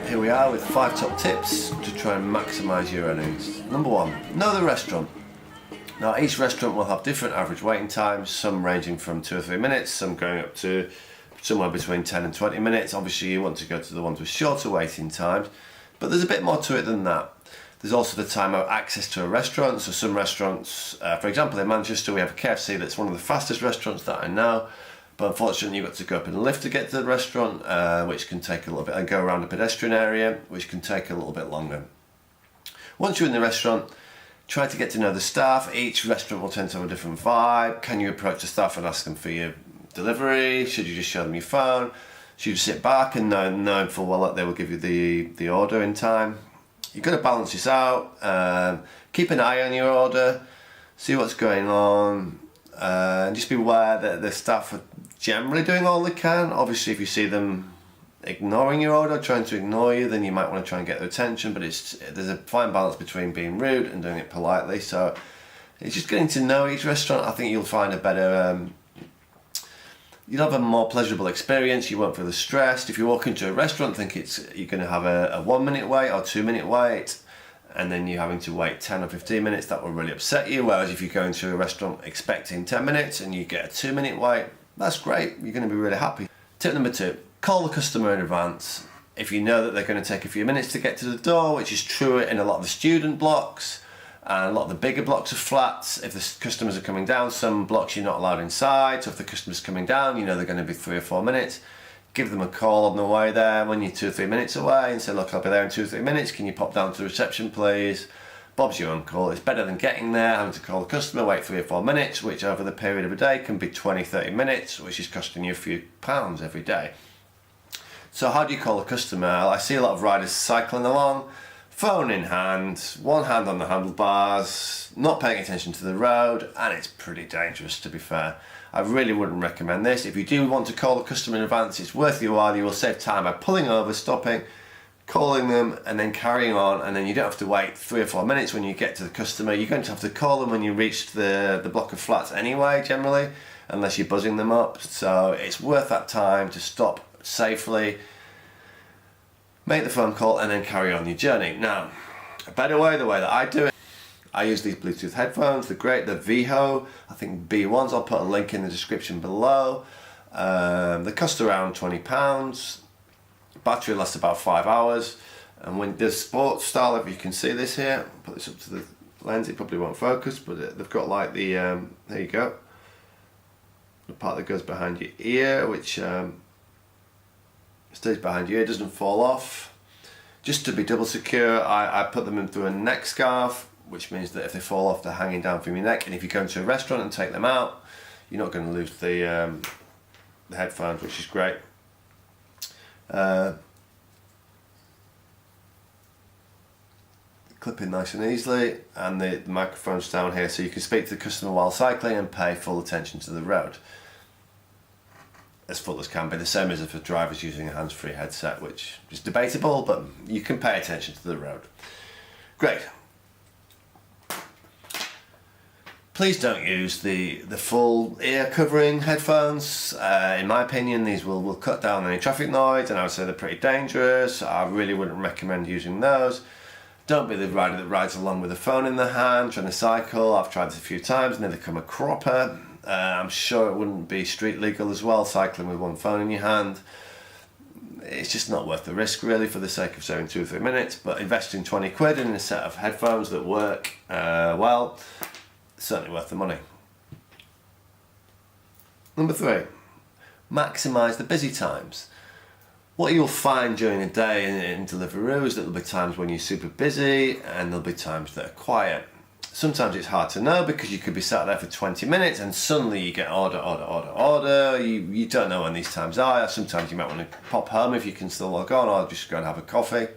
Here we are with 5 top tips to try and maximise your earnings. Number 1, know the restaurant. Now each restaurant will have different average waiting times, some ranging from 2 or 3 minutes, some going up to somewhere between 10 and 20 minutes. Obviously you want to go to the ones with shorter waiting times, but there's a bit more to it than that. There's also the time of access to a restaurant. So some restaurants, for example in Manchester we have a KFC that's one of the fastest restaurants that I know, but unfortunately you've got to go up in a lift to get to the restaurant, which can take a little bit, and go around a pedestrian area, which can take a little bit longer. Once you're in the restaurant, try to get to know the staff. Each restaurant will tend to have a different vibe. Can you approach the staff and ask them for your delivery? Should you just show them your phone? Should you sit back and know full well that they will give you the order in time? You've got to balance this out. Keep an eye on your order, see what's going on, and just be aware that the staff are generally doing all they can. Obviously if you see them ignoring your order, trying to ignore you, then you might want to try and get their attention, but there's a fine balance between being rude and doing it politely. So it's just getting to know each restaurant. I think you'll find a better, you'll have a more pleasurable experience. You won't feel as stressed. If you walk into a restaurant, think you're going to have a 1 minute wait or 2 minute wait, and then you're having to wait 10 or 15 minutes, that will really upset you. Whereas if you go into a restaurant expecting 10 minutes and you get a 2 minute wait, that's great. You're going to be really happy. Tip number 2, call the customer in advance. If you know that they're going to take a few minutes to get to the door, which is true in a lot of the student blocks and a lot of the bigger blocks of flats. If the customers are coming down, some blocks you're not allowed inside. So if the customer's coming down, you know they're going to be 3 or 4 minutes. Give them a call on the way there when you're 2 or 3 minutes away and say, look, I'll be there in 2 or 3 minutes. Can you pop down to the reception, please? Bob's your uncle. It's better than getting there, having to call the customer, wait 3 or 4 minutes, which over the period of a day can be 20, 30 minutes, which is costing you a few pounds every day. So how do you call a customer? I see a lot of riders cycling along, phone in hand, one hand on the handlebars, not paying attention to the road, and it's pretty dangerous, to be fair. I really wouldn't recommend this. If you do want to call the customer in advance, it's worth your while. You will save time by pulling over, stopping, calling them, and then carrying on, and then you don't have to wait 3 or 4 minutes when you get to the customer. You're going to have to call them when you reach the block of flats anyway, generally, unless you're buzzing them up. So it's worth that time to stop safely, make the phone call, and then carry on your journey. Now, a better way, the way that I do it, I use these Bluetooth headphones. They're great. They're Viho. I think B1s. I'll put a link in the description below. They cost around £20. Battery lasts about 5 hours. And when the sports style, if you can see this here, I'll put this up to the lens. It probably won't focus, but they've got like the there you go, the part that goes behind your ear, which stays behind your ear, doesn't fall off. Just to be double secure, I put them in through a neck scarf, which means that if they fall off, they're hanging down from your neck. And if you go into a restaurant and take them out, you're not going to lose the headphones, which is great. Clip in nice and easily, and the microphone's down here, so you can speak to the customer while cycling and pay full attention to the road. As full as can be, the same as if a driver's using a hands-free headset, which is debatable, but you can pay attention to the road. Great. Please don't use the full ear covering headphones. In my opinion, these will cut down any traffic noise, and I would say they're pretty dangerous. I really wouldn't recommend using those. Don't be the rider that rides along with a phone in their hand trying to cycle. I've tried this a few times, nearly become a cropper. I'm sure it wouldn't be street legal as well, cycling with one phone in your hand. It's just not worth the risk really, for the sake of saving 2 or 3 minutes, but investing 20 quid in a set of headphones that work well, certainly worth the money. Number 3, maximise the busy times. What you'll find during the day in Deliveroo is that there'll be times when you're super busy and there'll be times that are quiet. Sometimes it's hard to know because you could be sat there for 20 minutes and suddenly you get order. You don't know when these times are. Sometimes you might want to pop home if you can still log on, or just go and have a coffee.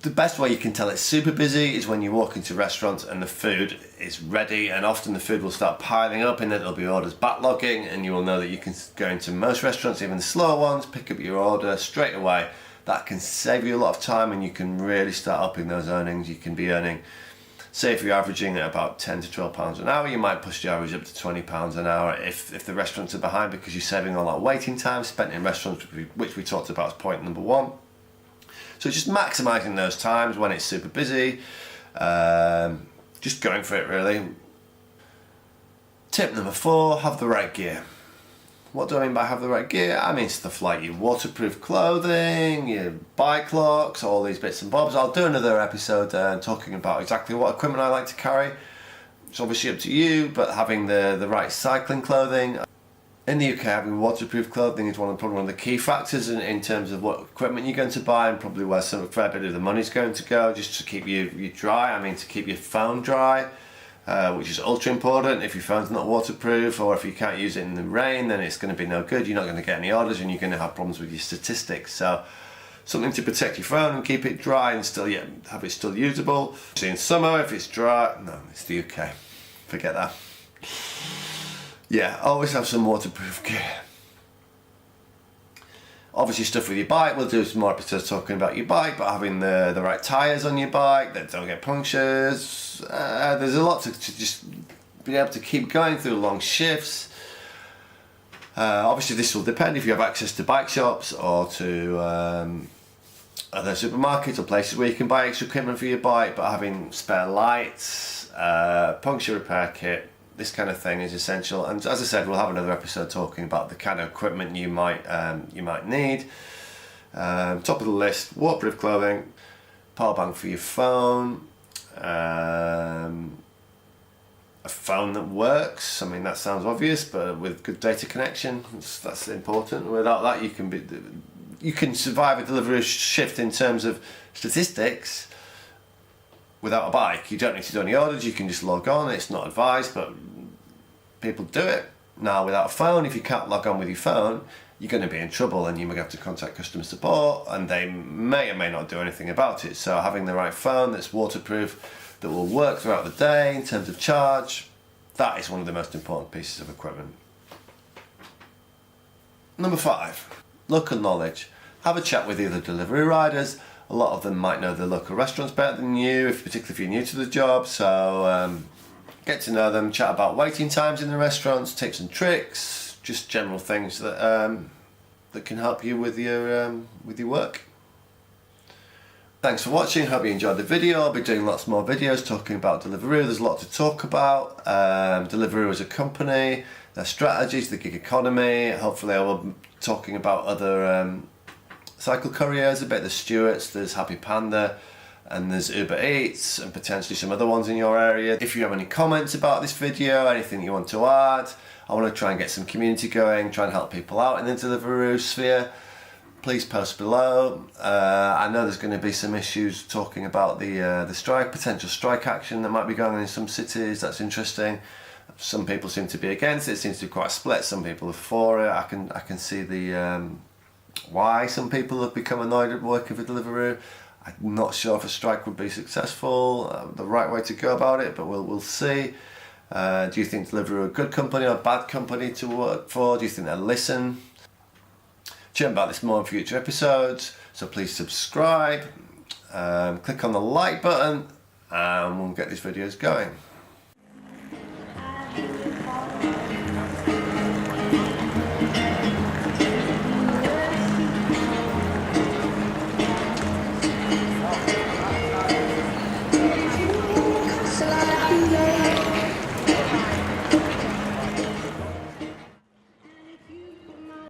The best way you can tell it's super busy is when you walk into restaurants and the food is ready, and often the food will start piling up and then there'll be orders backlogging, and you will know that you can go into most restaurants, even the slower ones, pick up your order straight away. That can save you a lot of time and you can really start upping those earnings. You can be earning, say if you're averaging at about £10 to £12 an hour, you might push the average up to £20 an hour if the restaurants are behind, because you're saving all that waiting time spent in restaurants, which we talked about as point number one. So just maximising those times when it's super busy, just going for it really. Tip number 4, have the right gear. What do I mean by have the right gear? I mean stuff like your waterproof clothing, your bike locks, all these bits and bobs. I'll do another episode talking about exactly what equipment I like to carry. It's obviously up to you, but having the right cycling clothing. In the UK, having waterproof clothing is probably one of the key factors in terms of what equipment you're going to buy, and probably where a fair bit of the money's going to go, just to keep you dry. I mean, to keep your phone dry, which is ultra important. If your phone's not waterproof, or if you can't use it in the rain, then it's going to be no good. You're not going to get any orders and you're going to have problems with your statistics. So something to protect your phone and keep it dry and still have it still usable. See, in summer, if it's dry, no, it's the UK. Forget that. Yeah, always have some waterproof gear. Obviously stuff with your bike, we'll do some more episodes talking about your bike, but having the right tyres on your bike that don't get punctures. There's a lot to just be able to keep going through long shifts. Obviously this will depend if you have access to bike shops or to other supermarkets or places where you can buy extra equipment for your bike, but having spare lights, puncture repair kit, this kind of thing is essential. And as I said, we'll have another episode talking about the kind of equipment you might need. Top of the list: waterproof clothing, power bank for your phone, a phone that works. I mean, that sounds obvious, but with good data connection, that's important. Without that, you can survive a Deliveroo shift in terms of statistics. Without a bike, you don't need to do any orders, you can just log on. It's not advised, but people do it. Now, without a phone, if you can't log on with your phone, you're going to be in trouble and you may have to contact customer support and they may or may not do anything about it. So having the right phone that's waterproof, that will work throughout the day in terms of charge, that is one of the most important pieces of equipment. Number 5, local knowledge. Have a chat with the other delivery riders. A lot of them might know the local restaurants better than you, particularly if you're new to the job. So get to know them, chat about waiting times in the restaurants, tips and tricks, just general things that can help you with your work. Thanks for watching. Hope you enjoyed the video. I'll be doing lots more videos talking about Deliveroo. There's a lot to talk about. Deliveroo as a company, their strategies, the gig economy. Hopefully I will be talking about other Cycle Couriers a bit. There's Stuarts, there's Happy Panda, and there's Uber Eats, and potentially some other ones in your area. If you have any comments about this video, anything you want to add, I want to try and get some community going, try and help people out in the Deliveroo sphere, please post below. I know there's going to be some issues talking about the strike, potential strike action that might be going on in some cities. That's interesting. Some people seem to be against it. It seems to be quite split. Some people are for it. I can see the why some people have become annoyed at working for Deliveroo. I'm not sure if a strike would be successful, the right way to go about it, but we'll see. Do you think Deliveroo are a good company or a bad company to work for? Do you think they'll listen? Chat about this more in future episodes, so please subscribe, click on the like button, and we'll get these videos going.